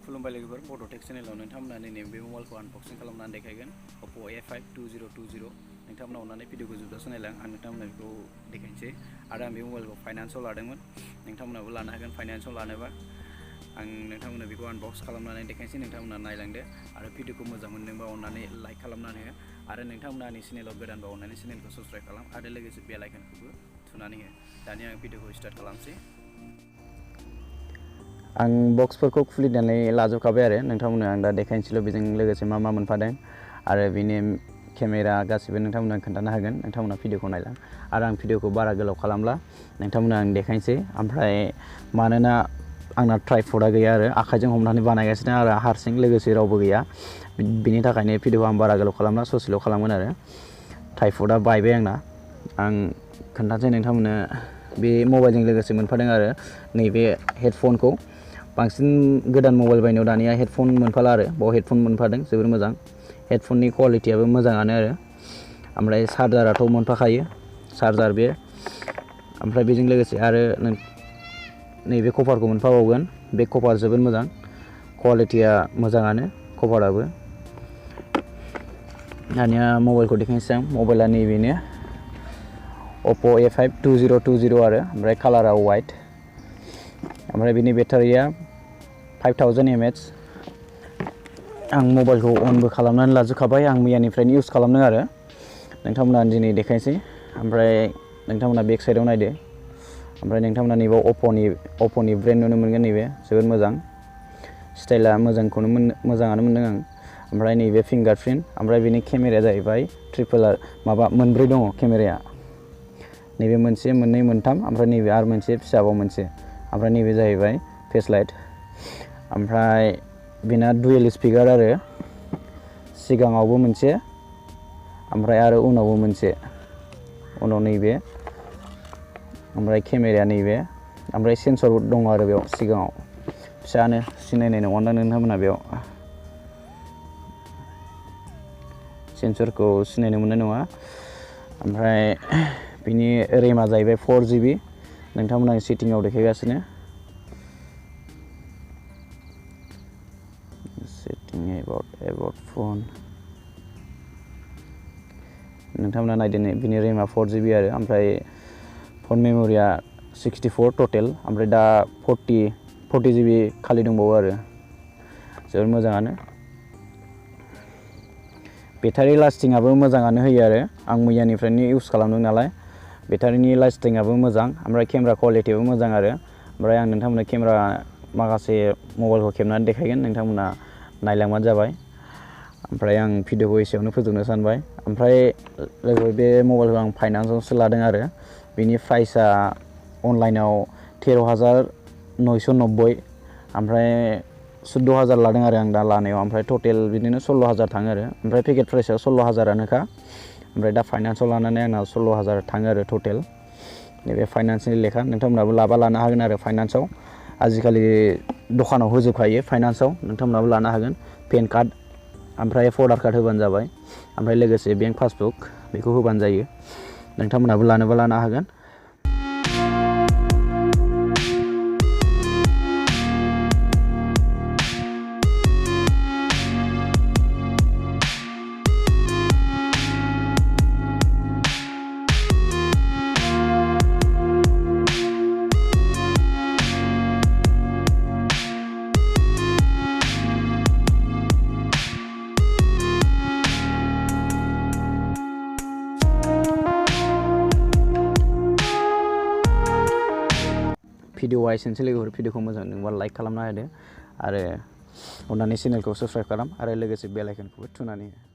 खुलुमबाय लोगोफोर बड'टेक चेनेलाव नोंथांमोना नैबे मबाइलखौ आनबक्सिं खालामनानै देखायगोन Oppo A5 2020 नोंथांमोना अननानै भिडिअखौ जोबजासिम नायलां आं नोंथांमोना बेखौ देखायनोसै आरो आं बे मबाइलखौ फाइनान्सआव लादोंमोन नोंथांमोनाबो लानो हागोन फाइनान्सआव लानोबा आं नोंथांमोना बेखौ आनबक्स खालामनानै देखायनोसै नोंथांमोना नायलांदो आरो भिडिअखौ मोजां मोनदोंबा अननानै लाइक खालामनानै हो आरो नोंथांमोना आंनि चेनेलाव गोदानबा अननानै चेनेलखौ साबस्क्राइब खालाम आरो लोगोसे बेल आइकनखौबो थुनानै हो दानिया आं भिडिअखौ स्टार्ट खालामसै आं बक्सफोरखौ खुलिनानै लाजोबखाबाय आरो नोंथांमोननो आं दा देखायनोसैल' बेजों लोगोसे मा मा मोनफादों आरो बिनि केमेरा गासिबो नोंथांमोननो खोन्थानो हागोन नोंथांमोना भिडिअखौ नायलां आरो आं भिडिअखौ बारा गोलाव खालामला नोंथांमोननो आं देखायनोसै ओमफ्राय मानोना आंना ट्राइपडा गैया आरो आखाइजों हमनानै बानायगासिनो आरो हारसिं लोगोसे रावबो गैया बिनि थाखायनो भिडिअखौ आं बारा गोलाव खालामला ससेल' खालामगोन आरो ट्राइपडा बायबाय आंना आं खोन्थानोसै नोंथांमोननो बे मबाइलजों लोगोसे मोनफादों आरो नैबे हेडफनखौ बांसिन गोदान मबाइल बायनायाव दानिया हेडफन मोनफाला आरो बाव हेडफन मोनफादों जोबोर मोजां हेडफननि क्वालिटियाबो मोजाङानो आरो ओमफ्राय चार्जाराथ' मोनफाखायो चार्जार बे ओमफ्राय बेजों लोगोसे आरो नैबे कभारखौ मोनफाबावगोन बे कभार जोबोर मोजां क्वालिटिया मोजाङानो कभाराबो दानिया मबाइलखौ देखायनोसै आं मबाइला नैबेनो Oppo A5 2020 आरो ओमफ्राय कालारा वाइट ओमफ्राय बिनि बेटारिया 5000 mAh आं मबाइलखौ अनबो खालामनानै लाजोबखाबाय आं मैयानिफ्रायनो इउज खालामदों आरो नोंथांमोना दिनै देखायनोसै ओमफ्राय नोंथांमोना बेक साइडआव नायदो ओमफ्राय नोंथांमोना नैबाव Oppoनि ब्रेन्ड नुनो मोनगोन नैबे जोबोद मोजां स्टाइला मोजाङानो मोनदों आं ओमफ्राय नैबे फिंगारप्रिन्ट ओमफ्राय बेनि केमेराया जाहैबाय मोनब्रै दङ केमेराया नैबे मोनसे मोननै मोनथाम ओमफ्राय नैबे आरो मोनसे फिसाबाव मोनसे ओमफ्राय नैबे जाहैबाय फेसलाइट ओमफ्राय बेना डुएल स्पिकार आरो सिगाङावबो मोनसे ओमफ्राय आरो उनावबो मोनसे उनाव नैबे ओमफ्राय केमेराया नैबे ओमफ्राय सेन्सर दङ आरो बेयाव सिगाङाव फिसानो सिनायनाय नङा नोंथांमोना बेयाव सेन्सरखौ सिनायनो मोननाय नङा ओमफ्राय बिनि रेमा जाहैबाय 4GB नोंथांमोना सेटिंआव देखायगासिनो सेटिं एबाउट फन नोंथांमोना नायदो बिनि रेमा 4GB आरो ओमफ्राय फन मेम'रिया 64 टटेल ओमफ्राय दा 40GB खालि दंबावो आरो जोबोर मोजाङानो बेटारि लास्टिंआबो मोजाङानो होयो आरो आं मैयानिफ्रायनो इउज खालामदों नालाय बेटारिनि लास्टिंआबो मोजां ओमफ्राय केमेरा क्वालिटियाबो मोजां आरो ओमफ्राय आं नोंथांमोननो केमेरा माखासे मबाइलखौ खेबनानै देखायगोन नोंथांमोना नायलांबानो जाबाय ओमफ्राय आं भिडिअखौ एसेयावनो फोजोबनो सानबाय ओमफ्राय लोगोसे बे मबाइलखौ आं फाइनान्सआवसो लादों आरो बिनि प्राइसआ अनलाइनाव 13,990 ओमफ्राय 14,000 लादों आरो आं दा लानायाव ओमफ्राय टटेल बिदिनो 16,000 थाङो आरो ओमफ्राय पेकेट प्राइसआ 16,000आनोखा ओमफ्राय दा फाइनान्सआव लानानै आंना 16,000 थाङो आरो टटेल नैबे फाइनान्सनि लेखा नोंथांमोनाबो लानो हागोन आरो फाइनान्सआव आजिखालि दखानाव होजोबखायो फाइनान्सआव नोंथांमोनाबो लानो हागोन पेन कार्ड ओमफ्राय भटार कार्ड होबानो जाबाय ओमफ्राय लोगोसे बेंक पासबुक बेखौ होबानो जायो नोंथांमोनाबो लानोबा लानो हागोन भिडिअआ एसेनोसै लोगोफोर भिडिअखौ मोजां मोनदोंबा लाइक खालामना होदो आरो अननानै चेनेलखौ साबस्क्राइब खालाम आरो लोगोसे बेल आइकनखौबो थुनानै हो